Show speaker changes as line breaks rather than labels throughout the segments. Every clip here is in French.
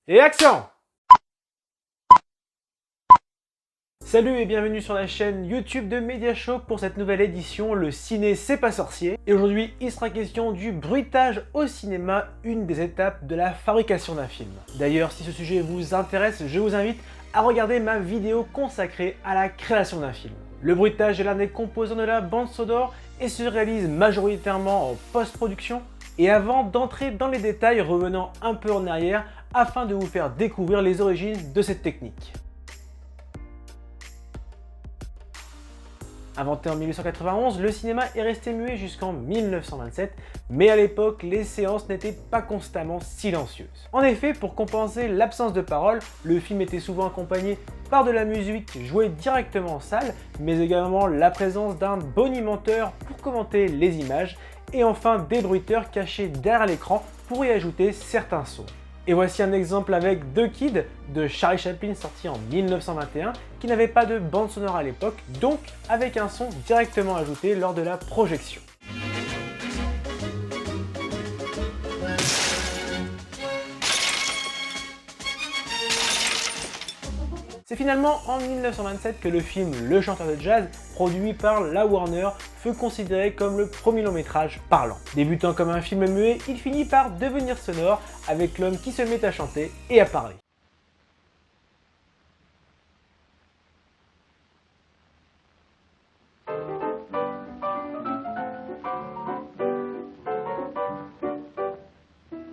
Et action! Salut et bienvenue sur la chaîne YouTube de Mediashock pour cette nouvelle édition, le ciné c'est pas sorcier. Et aujourd'hui, il sera question du bruitage au cinéma, une des étapes de la fabrication d'un film. D'ailleurs, si ce sujet vous intéresse, je vous invite à regarder ma vidéo consacrée à la création d'un film. Le bruitage est l'un des composants de la bande sonore et se réalise majoritairement en post-production. Et avant d'entrer dans les détails, revenons un peu en arrière afin de vous faire découvrir les origines de cette technique. Inventé en 1891, le cinéma est resté muet jusqu'en 1927, mais à l'époque, les séances n'étaient pas constamment silencieuses. En effet, pour compenser l'absence de parole, le film était souvent accompagné par de la musique jouée directement en salle, mais également la présence d'un bonimenteur pour commenter les images, et enfin des bruiteurs cachés derrière l'écran pour y ajouter certains sons. Et voici un exemple avec The Kid de Charlie Chaplin sorti en 1921 qui n'avait pas de bande sonore à l'époque, donc avec un son directement ajouté lors de la projection. C'est finalement en 1927 que le film Le chanteur de jazz, produit par la Warner, fut considéré comme le premier long métrage parlant. Débutant comme un film muet, il finit par devenir sonore avec l'homme qui se met à chanter et à parler.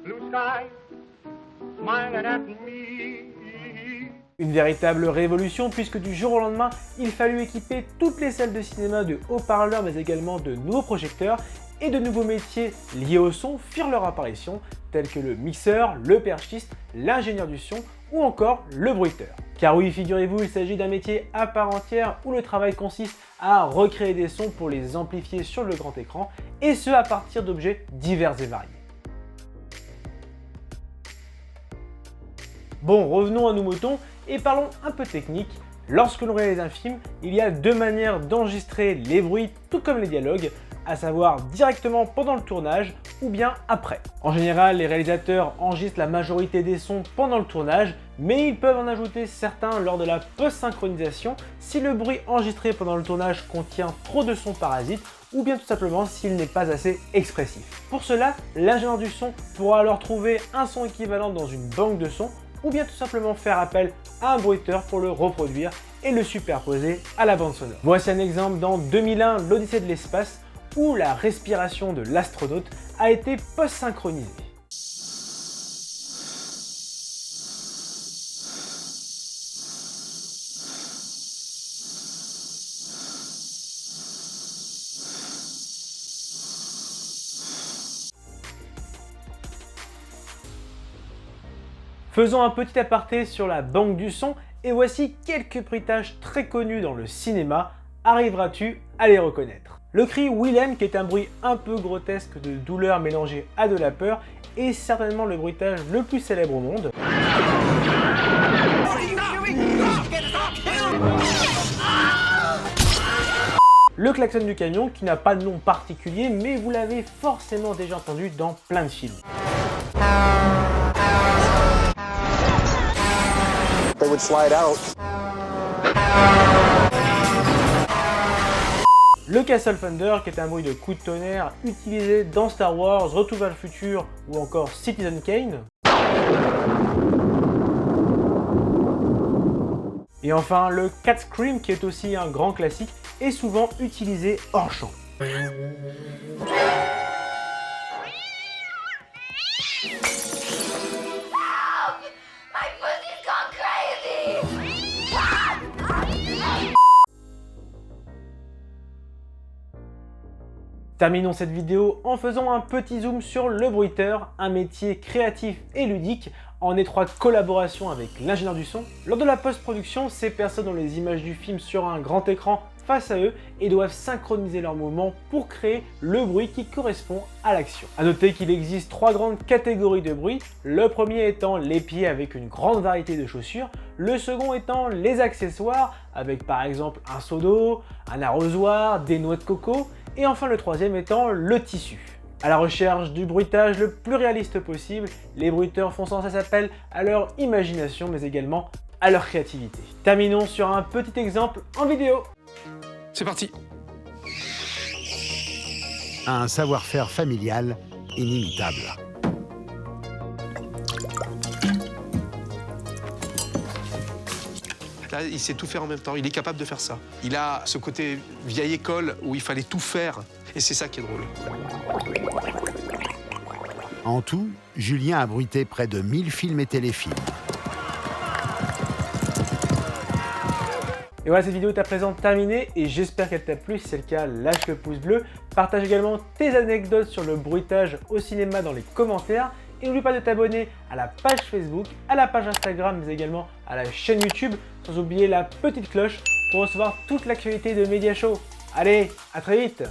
Blue sky, smiling at me.
Une véritable révolution puisque du jour au lendemain, il fallut équiper toutes les salles de cinéma de haut-parleurs mais également de nouveaux projecteurs et de nouveaux métiers liés au son firent leur apparition tels que le mixeur, le perchiste, l'ingénieur du son ou encore le bruiteur. Car oui, figurez-vous, il s'agit d'un métier à part entière où le travail consiste à recréer des sons pour les amplifier sur le grand écran et ce à partir d'objets divers et variés. Bon, revenons à nos moutons et parlons un peu technique. Lorsque l'on réalise un film, il y a deux manières d'enregistrer les bruits tout comme les dialogues, à savoir directement pendant le tournage ou bien après. En général, les réalisateurs enregistrent la majorité des sons pendant le tournage, mais ils peuvent en ajouter certains lors de la post-synchronisation si le bruit enregistré pendant le tournage contient trop de sons parasites ou bien tout simplement s'il n'est pas assez expressif. Pour cela, l'ingénieur du son pourra alors trouver un son équivalent dans une banque de sons ou bien tout simplement faire appel à un bruiteur pour le reproduire et le superposer à la bande sonore. Voici un exemple dans 2001, l'Odyssée de l'espace, où la respiration de l'astronaute a été post-synchronisée. Faisons un petit aparté sur la banque du son et voici quelques bruitages très connus dans le cinéma. Arriveras-tu à les reconnaître? Le cri Willem, qui est un bruit un peu grotesque de douleur mélangée à de la peur, est certainement le bruitage le plus célèbre au monde. Le klaxon du camion, qui n'a pas de nom particulier, mais vous l'avez forcément déjà entendu dans plein de films.
They would slide out.
Le Castle Thunder, qui est un bruit de coup de tonnerre utilisé dans Star Wars, Retour vers le futur ou encore Citizen Kane. Et enfin le Cat Scream, qui est aussi un grand classique et souvent utilisé hors champ. Terminons cette vidéo en faisant un petit zoom sur le bruiteur, un métier créatif et ludique en étroite collaboration avec l'ingénieur du son. Lors de la post-production, ces personnes ont les images du film sur un grand écran face à eux et doivent synchroniser leurs mouvements pour créer le bruit qui correspond à l'action. A noter qu'il existe trois grandes catégories de bruit, le premier étant les pieds avec une grande variété de chaussures, le second étant les accessoires avec par exemple un seau d'eau, un arrosoir, des noix de coco, et enfin le troisième étant le tissu. À la recherche du bruitage le plus réaliste possible, les bruiteurs font sens, ça s'appelle, à leur imagination mais également à leur créativité. Terminons sur un petit exemple en vidéo.
C'est parti.
Un savoir-faire familial inimitable.
Là, il sait tout faire en même temps. Il est capable de faire ça. Il a ce côté vieille école où il fallait tout faire. Et c'est ça qui est drôle.
En tout, Julien a bruité près de 1000 films et téléfilms.
Et voilà, cette vidéo est à présent terminée et j'espère qu'elle t'a plu. Si c'est le cas, lâche le pouce bleu. Partage également tes anecdotes sur le bruitage au cinéma dans les commentaires. Et n'oublie pas de t'abonner à la page Facebook, à la page Instagram, mais également à la chaîne YouTube, sans oublier la petite cloche pour recevoir toute l'actualité de Media Show. Allez, à très vite!